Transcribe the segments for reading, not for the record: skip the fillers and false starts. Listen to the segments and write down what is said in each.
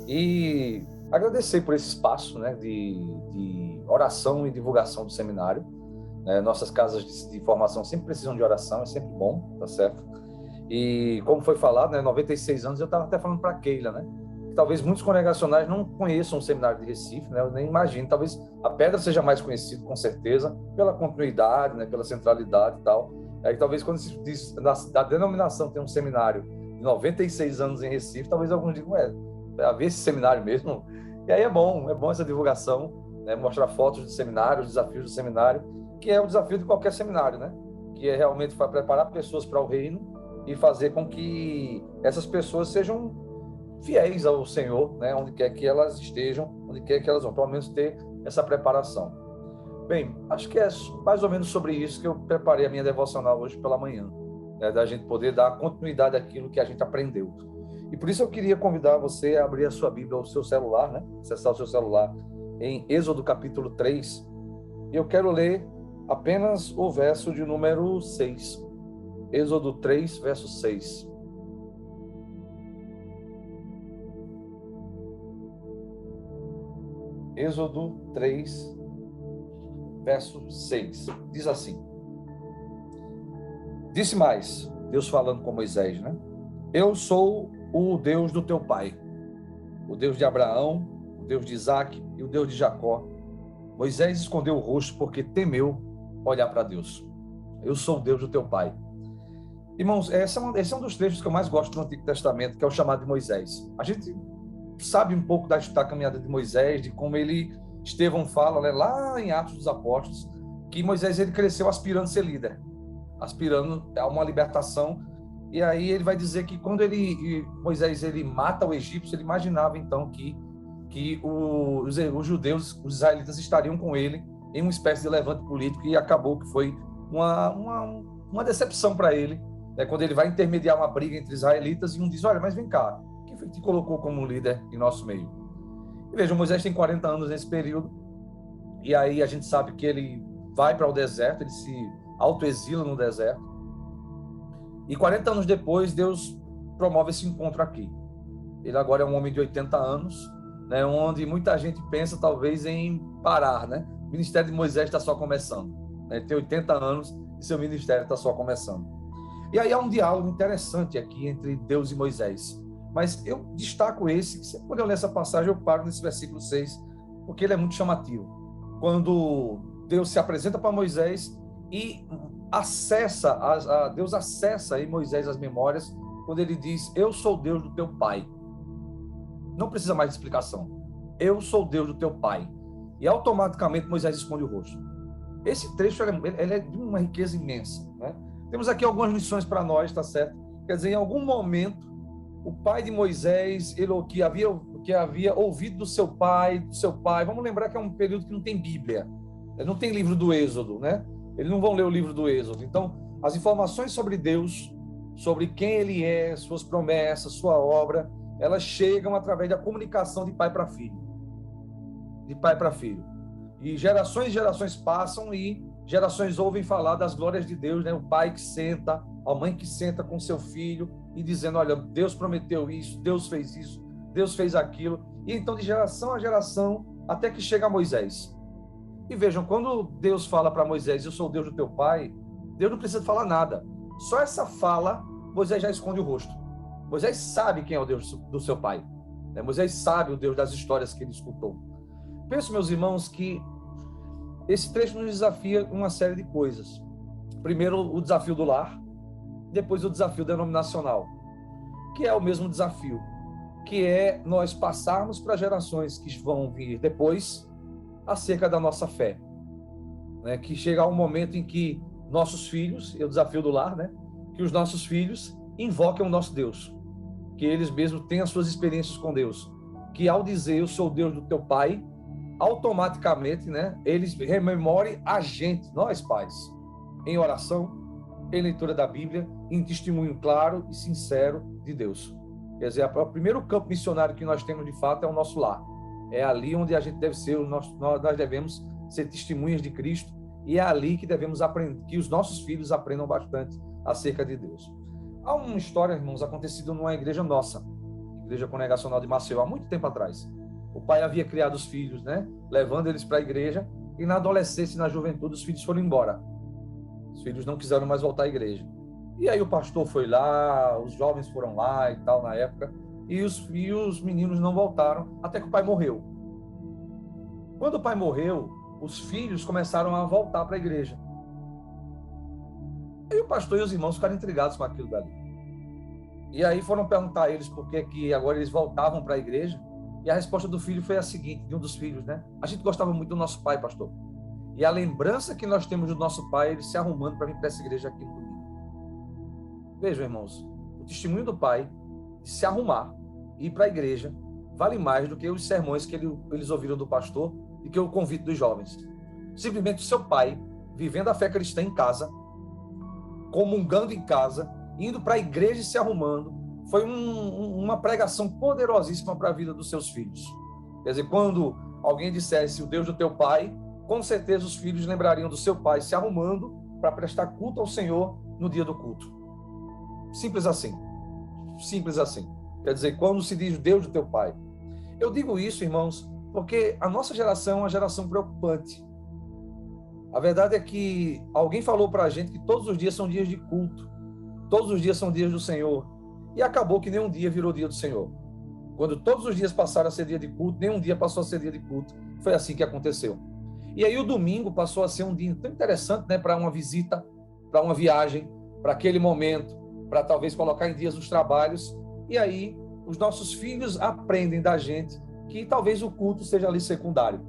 e agradecer por esse espaço, né, de oração e divulgação do seminário. Nossas casas de formação sempre precisam de oração, é sempre bom, tá certo? E como foi falado, 96 anos, eu estava até falando para a Keila, né? Que talvez muitos congregacionais não conheçam o seminário de Recife, né? Eu nem imagino, talvez a Pedra seja mais conhecido, com certeza, pela continuidade, né? Pela centralidade e tal. Aí talvez quando se diz da denominação tem um seminário de 96 anos em Recife, talvez alguns digam, vai haver esse seminário mesmo? E aí é bom essa divulgação, né? Mostrar fotos do seminário, os desafios do seminário, que é o desafio de qualquer seminário, né? Que é realmente para preparar pessoas para o reino e fazer com que essas pessoas sejam fiéis ao Senhor, né? Onde quer que elas estejam, onde quer que elas vão, pelo menos ter essa preparação. Bem, acho que é mais ou menos sobre isso que eu preparei a minha devocional hoje pela manhã, né? Da gente poder dar continuidade àquilo que a gente aprendeu. E por isso eu queria convidar você a abrir a sua Bíblia, o seu celular, né? Acessar o seu celular em Êxodo capítulo 3. E eu quero ler apenas o verso de número 6. Êxodo 3, verso 6. Êxodo 3, verso 6. Diz assim: Disse mais, Deus falando com Moisés, né? Eu sou o Deus do teu pai, o Deus de Abraão, o Deus de Isaque e o Deus de Jacó. Moisés escondeu o rosto porque temeu olhar para Deus. Eu sou o Deus do teu pai. Irmãos, esse é um dos trechos que eu mais gosto do Antigo Testamento, que é o chamado de Moisés. A gente sabe um pouco da caminhada de Moisés, de como Estevão fala, né, lá em Atos dos Apóstolos, que Moisés ele cresceu aspirando a ser líder, aspirando a uma libertação. E aí ele vai dizer que quando Moisés ele mata o egípcio, ele imaginava então que os judeus, os israelitas estariam com ele em uma espécie de levante político, e acabou que foi uma decepção para ele, né, quando ele vai intermediar uma briga entre israelitas e um diz, olha, mas vem cá, quem foi que te colocou como líder em nosso meio? E vejam, Moisés tem 40 anos nesse período, e aí a gente sabe que ele vai para o deserto, ele se autoexila no deserto, e 40 anos depois Deus promove esse encontro aqui. Ele agora é um homem de 80 anos, né, onde muita gente pensa talvez em parar, né? O ministério de Moisés está só começando, né? Ele tem 80 anos e seu ministério está só começando. E aí há um diálogo interessante aqui entre Deus e Moisés. Mas eu destaco esse, que quando eu ler essa passagem, eu paro nesse versículo 6, porque ele é muito chamativo. Quando Deus se apresenta para Moisés e Deus acessa em Moisés as memórias, quando ele diz, eu sou Deus do teu pai. Não precisa mais de explicação. Eu sou Deus do teu pai. E automaticamente Moisés esconde o rosto. Esse trecho ele é de uma riqueza imensa, né? Temos aqui algumas lições para nós, tá certo? Quer dizer, em algum momento, o pai de Moisés, que havia ouvido do seu pai, vamos lembrar que é um período que não tem Bíblia, não tem livro do Êxodo, né? Eles não vão ler o livro do Êxodo. Então, as informações sobre Deus, sobre quem ele é, suas promessas, sua obra, elas chegam através da comunicação de pai para filho. De pai para filho. E gerações passam e gerações ouvem falar das glórias de Deus, né? O pai que senta, a mãe que senta com seu filho e dizendo, olha, Deus prometeu isso, Deus fez isso, Deus fez aquilo. E então, de geração a geração, até que chega a Moisés. E vejam, quando Deus fala para Moisés, eu sou o Deus do teu pai, Deus não precisa falar nada. Só essa fala, Moisés já esconde o rosto. Moisés sabe quem é o Deus do seu pai. Moisés sabe o Deus das histórias que ele escutou. Penso, meus irmãos, que esse trecho nos desafia uma série de coisas. Primeiro, o desafio do lar. Depois, o desafio denominacional, que é o mesmo desafio, que é nós passarmos para gerações que vão vir depois acerca da nossa fé. Que chegar um momento em que nossos filhos, é o desafio do lar, que os nossos filhos invoquem o nosso Deus, que eles mesmos tenham as suas experiências com Deus, que ao dizer eu sou o Deus do teu pai, automaticamente, eles rememorem a gente, nós pais, em oração, em leitura da Bíblia, em testemunho claro e sincero de Deus. Quer dizer, o primeiro campo missionário que nós temos de fato é o nosso lar. É ali onde a gente deve ser, nós devemos ser testemunhas de Cristo, e é ali que devemos aprender, que os nossos filhos aprendam bastante acerca de Deus. Há uma história, irmãos, acontecida numa igreja nossa, Igreja Congregacional de Maceió, há muito tempo atrás. O pai havia criado os filhos, né? Levando eles para a igreja, e na adolescência e na juventude os filhos foram embora. Os filhos não quiseram mais voltar à igreja. E aí o pastor foi lá, os jovens foram lá e tal na época, e os meninos não voltaram, até que o pai morreu. Quando o pai morreu, os filhos começaram a voltar para a igreja. E o pastor e os irmãos ficaram intrigados com aquilo dali. E aí foram perguntar a eles por que agora eles voltavam para a igreja. E a resposta do filho foi a seguinte, de um dos filhos, né? A gente gostava muito do nosso pai, pastor. E a lembrança que nós temos do nosso pai, ele se arrumando para vir para essa igreja aqui no domingo. Vejam, irmãos, o testemunho do pai de se arrumar e ir para a igreja vale mais do que os sermões que eles ouviram do pastor e que o convite dos jovens. Simplesmente o seu pai, vivendo a fé cristã em casa, comungando em casa, indo para a igreja e se arrumando, foi uma pregação poderosíssima para a vida dos seus filhos. Quer dizer, quando alguém dissesse o Deus do teu pai, com certeza os filhos lembrariam do seu pai se arrumando para prestar culto ao Senhor no dia do culto. Simples assim. Simples assim. Quer dizer, quando se diz Deus do teu pai. Eu digo isso, irmãos, porque a nossa geração é uma geração preocupante. A verdade é que alguém falou para a gente que todos os dias são dias de culto. Todos os dias são dias do Senhor. E acabou que nenhum dia virou dia do Senhor. Quando todos os dias passaram a ser dia de culto, nenhum dia passou a ser dia de culto. Foi assim que aconteceu. E aí o domingo passou a ser um dia tão interessante, né, para uma visita, para uma viagem, para aquele momento, para talvez colocar em dias os trabalhos. E aí os nossos filhos aprendem da gente que talvez o culto seja ali secundário.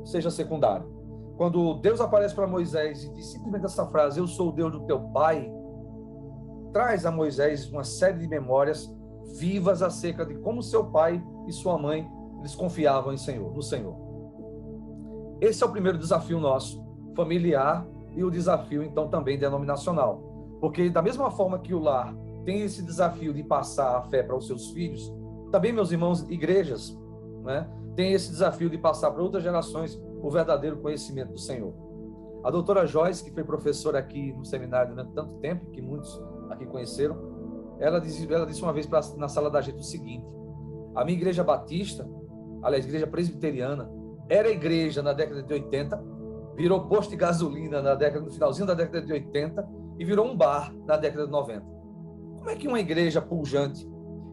Seja secundário. Quando Deus aparece para Moisés e diz simplesmente essa frase, eu sou o Deus do teu pai, traz a Moisés uma série de memórias vivas acerca de como seu pai e sua mãe eles confiavam no Senhor. Esse é o primeiro desafio nosso, familiar, e o desafio então também denominacional. Porque da mesma forma que o lar tem esse desafio de passar a fé para os seus filhos, também, meus irmãos, igrejas, né, tem esse desafio de passar para outras gerações o verdadeiro conhecimento do Senhor. A doutora Joyce, que foi professora aqui no seminário durante tanto tempo, que muitos aqui conheceram, ela disse uma vez na sala da gente o seguinte: a minha igreja batista, aliás, igreja presbiteriana, era igreja na década de 80, virou posto de gasolina no finalzinho da década de 80 e virou um bar na década de 90. Como é que uma igreja pujante,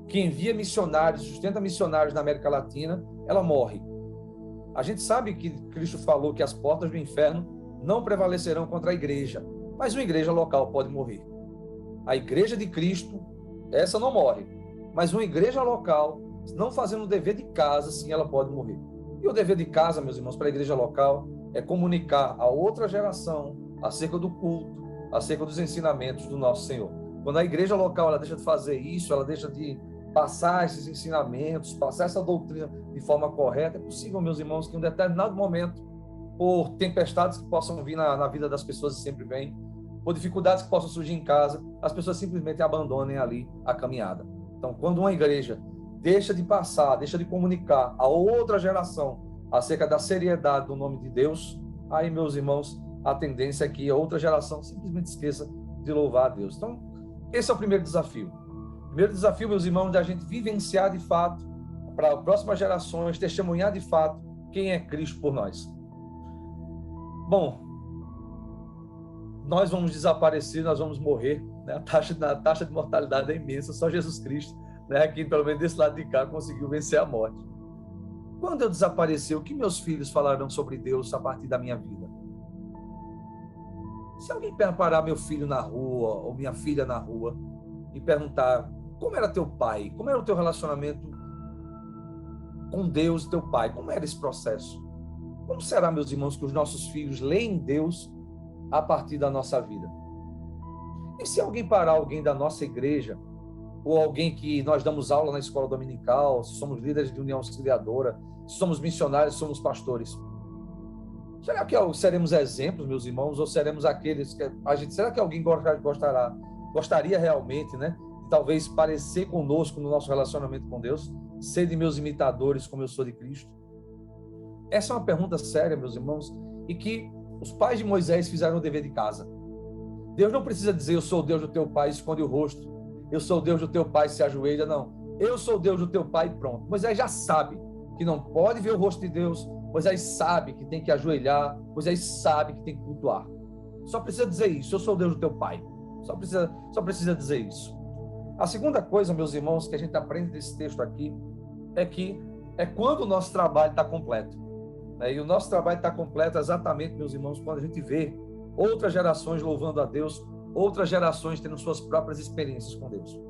que envia missionários, sustenta missionários na América Latina, ela morre? A gente sabe que Cristo falou que as portas do inferno não prevalecerão contra a igreja, mas uma igreja local pode morrer. A igreja de Cristo, essa não morre, mas uma igreja local, não fazendo o dever de casa, sim, ela pode morrer. E o dever de casa, meus irmãos, para a igreja local é comunicar a outra geração acerca do culto, acerca dos ensinamentos do nosso Senhor. Quando a igreja local ela deixa de fazer isso, ela deixa de passar esses ensinamentos, passar essa doutrina de forma correta, é possível, meus irmãos, que em um determinado momento, por tempestades que possam vir na vida das pessoas, e sempre vem, por dificuldades que possam surgir em casa, as pessoas simplesmente abandonem ali a caminhada. Então, quando uma igreja deixa de passar, deixa de comunicar a outra geração acerca da seriedade do nome de Deus, aí, meus irmãos, a tendência é que a outra geração simplesmente esqueça de louvar a Deus. Então, esse é o primeiro desafio. O primeiro desafio, meus irmãos, é a gente vivenciar de fato, para as próximas gerações, testemunhar de fato quem é Cristo por nós. Bom, nós vamos desaparecer, nós vamos morrer, né? A taxa de mortalidade é imensa, só Jesus Cristo, né, que pelo menos desse lado de cá conseguiu vencer a morte. Quando eu desaparecer, o que meus filhos falarão sobre Deus a partir da minha vida? Se alguém parar meu filho na rua, ou minha filha na rua, e perguntar como era teu pai, como era o teu relacionamento com Deus e teu pai, como era esse processo? Como será, meus irmãos, que os nossos filhos leem Deus a partir da nossa vida? E se alguém parar alguém da nossa igreja, ou alguém que nós damos aula na escola dominical, se somos líderes de união auxiliadora, se somos missionários, se somos pastores, será que seremos exemplos, meus irmãos, ou seremos aqueles que será que alguém gostaria realmente, né, de talvez parecer conosco no nosso relacionamento com Deus, ser de meus imitadores como eu sou de Cristo? Essa é uma pergunta séria, meus irmãos, e que os pais de Moisés fizeram o dever de casa. Deus não precisa dizer eu sou o Deus do teu pai, esconde o rosto, eu sou o Deus do teu pai, se ajoelha, não. Eu sou o Deus do teu pai, pronto. Moisés já sabe que não pode ver o rosto de Deus. Moisés sabe que tem que ajoelhar. Moisés sabe que tem que cultuar. Só precisa dizer isso. Eu sou o Deus do teu pai. Só precisa dizer isso. A segunda coisa, meus irmãos, que a gente aprende desse texto aqui, é que é quando o nosso trabalho está completo. E o nosso trabalho está completo exatamente, meus irmãos, quando a gente vê outras gerações louvando a Deus, outras gerações tendo suas próprias experiências com Deus.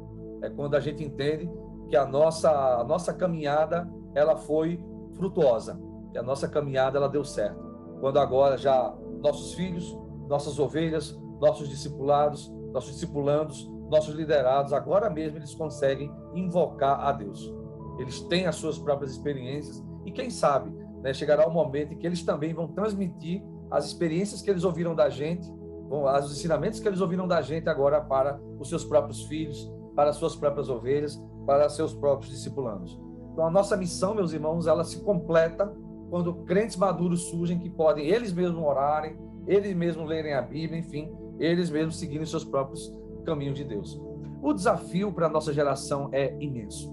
É quando a gente entende que a nossa caminhada ela foi frutuosa, que a nossa caminhada ela deu certo. Quando agora já nossos filhos, nossas ovelhas, nossos discipulados, nossos discipulandos, nossos liderados, agora mesmo eles conseguem invocar a Deus. Eles têm as suas próprias experiências e quem sabe, chegará o momento em que eles também vão transmitir as experiências que eles ouviram da gente, os ensinamentos que eles ouviram da gente agora para os seus próprios filhos, para as suas próprias ovelhas, para seus próprios discipulandos. Então a nossa missão, meus irmãos, ela se completa quando crentes maduros surgem que podem eles mesmos orarem, eles mesmos lerem a Bíblia, enfim, eles mesmos seguirem seus próprios caminhos de Deus. O desafio para a nossa geração é imenso,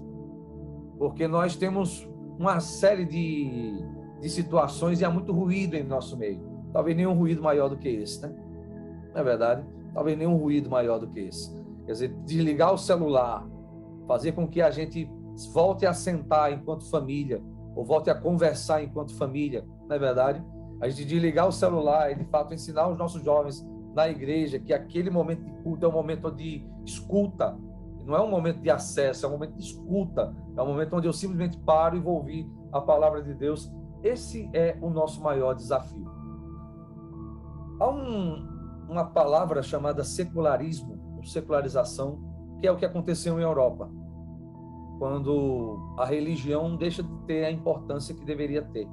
porque nós temos uma série de situações e há muito ruído em nosso meio. Talvez nenhum ruído maior do que esse, né? Não é verdade? Talvez nenhum ruído maior do que esse. Quer dizer, desligar o celular, fazer com que a gente volte a sentar enquanto família, ou volte a conversar enquanto família, não é verdade? A gente desligar o celular e, de fato, ensinar os nossos jovens na igreja que aquele momento de culto é um momento de escuta, não é um momento de acesso, é um momento de escuta, é um momento onde eu simplesmente paro e vou ouvir a palavra de Deus. Esse é o nosso maior desafio. Há uma palavra chamada secularismo, ou secularização, que é o que aconteceu em Europa, quando a religião deixa de ter a importância que deveria ter.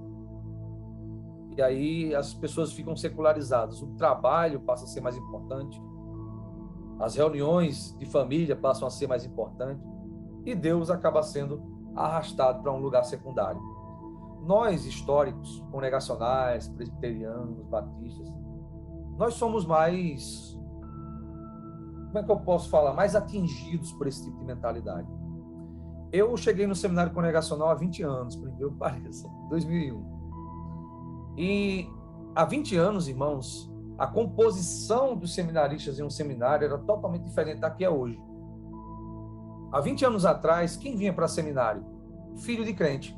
E aí as pessoas ficam secularizadas, o trabalho passa a ser mais importante, as reuniões de família passam a ser mais importantes, e Deus acaba sendo arrastado para um lugar secundário. Nós, históricos, congregacionais, presbiterianos, batistas, nós somos mais, como é que eu posso falar, mais atingidos por esse tipo de mentalidade. Eu cheguei no seminário congregacional há 20 anos, por incrível que pareça, 2001. E há 20 anos, irmãos, a composição dos seminaristas em um seminário era totalmente diferente da que é hoje. Há 20 anos atrás, quem vinha para seminário? Filho de crente.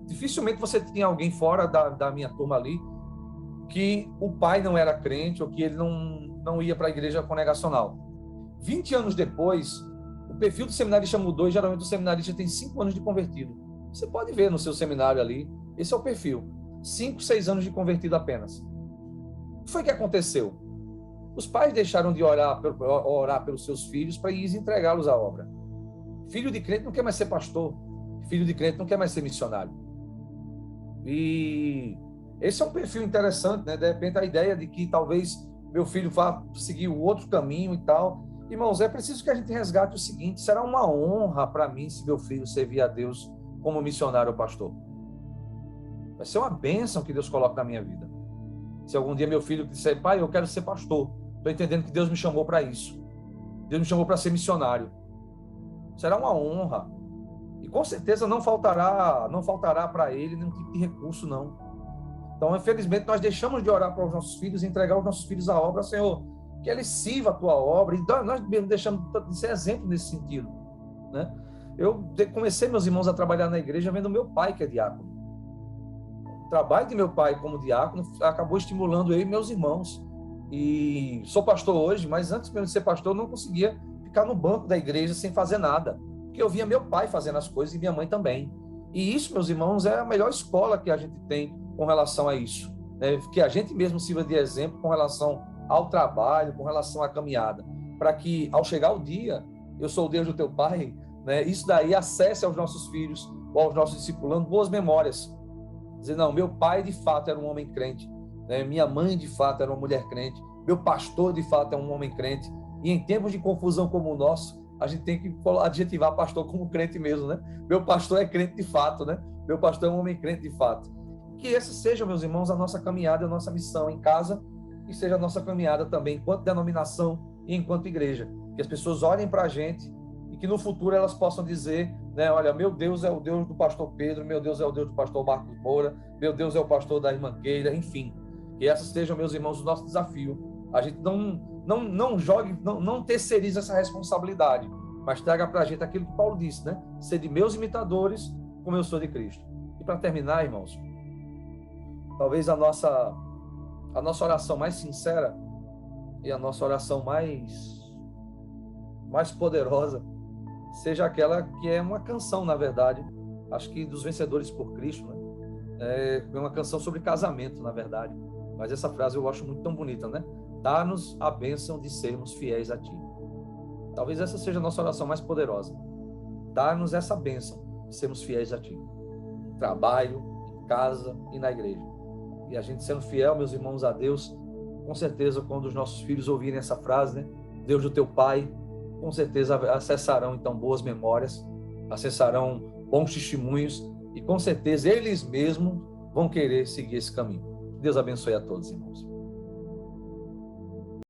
Dificilmente você tinha alguém fora da minha turma ali que o pai não era crente ou que ele não ia para a igreja congregacional. 20 anos depois, o perfil do seminarista mudou e geralmente o seminarista tem 5 anos de convertido. Você pode ver no seu seminário ali, esse é o perfil. 5, 6 anos de convertido apenas. O que foi que aconteceu? Os pais deixaram de orar pelos seus filhos para ir entregá-los à obra. Filho de crente não quer mais ser pastor. Filho de crente não quer mais ser missionário. E esse é um perfil interessante, né? De repente a ideia de que talvez meu filho vá seguir o outro caminho e tal. Irmãos, é preciso que a gente resgate o seguinte: será uma honra para mim se meu filho servir a Deus como missionário ou pastor. Vai ser uma bênção que Deus coloca na minha vida. Se algum dia meu filho disser, pai, eu quero ser pastor, estou entendendo que Deus me chamou para isso. Deus me chamou para ser missionário. Será uma honra. E com certeza não faltará para ele nenhum tipo de recurso, não. Então, infelizmente, nós deixamos de orar para os nossos filhos e entregar os nossos filhos à obra. Senhor, que ele sirva a tua obra. E nós mesmo deixamos de ser exemplo nesse sentido, né? Eu comecei, meus irmãos, a trabalhar na igreja vendo meu pai, que é diácono. O trabalho de meu pai como diácono acabou estimulando eu e meus irmãos. E sou pastor hoje, mas antes mesmo de ser pastor, eu não conseguia ficar no banco da igreja sem fazer nada. Porque eu via meu pai fazendo as coisas e minha mãe também. E isso, meus irmãos, é a melhor escola que a gente tem com relação a isso. Né? Que a gente mesmo sirva de exemplo com relação ao trabalho, com relação à caminhada. Para que, ao chegar o dia, eu sou o Deus do teu pai, né? Isso daí acesse aos nossos filhos ou aos nossos discipulandos boas memórias. Dizer, não, meu pai de fato era um homem crente, né? Minha mãe de fato era uma mulher crente, meu pastor de fato é um homem crente. E em tempos de confusão como o nosso, a gente tem que adjetivar pastor como crente mesmo, né? Meu pastor é crente de fato, né? Meu pastor é um homem crente de fato. Que esse seja, meus irmãos, a nossa caminhada, a nossa missão em casa, e seja a nossa caminhada também enquanto denominação e enquanto igreja. Que as pessoas olhem para a gente e que no futuro elas possam dizer, né, olha, meu Deus é o Deus do pastor Pedro, meu Deus é o Deus do pastor Marcos Moura, meu Deus é o pastor da irmã Keila, enfim. Que essas sejam, meus irmãos, o nosso desafio. A gente não jogue, não terceirize essa responsabilidade, mas traga para a gente aquilo que Paulo disse, né? Ser de meus imitadores, como eu sou de Cristo. E para terminar, irmãos, talvez a nossa oração mais sincera e a nossa oração mais poderosa seja aquela que é uma canção, na verdade, acho que dos vencedores por Cristo, né? É uma canção sobre casamento, na verdade. Mas essa frase eu acho muito tão bonita, né? Dá-nos a bênção de sermos fiéis a Ti. Talvez essa seja a nossa oração mais poderosa. Dá-nos essa bênção de sermos fiéis a Ti. No trabalho, em casa e na igreja. E a gente sendo fiel, meus irmãos, a Deus, com certeza, quando os nossos filhos ouvirem essa frase, né? Deus do teu Pai, com certeza acessarão, então, boas memórias, acessarão bons testemunhos e, com certeza, eles mesmos vão querer seguir esse caminho. Deus abençoe a todos, irmãos.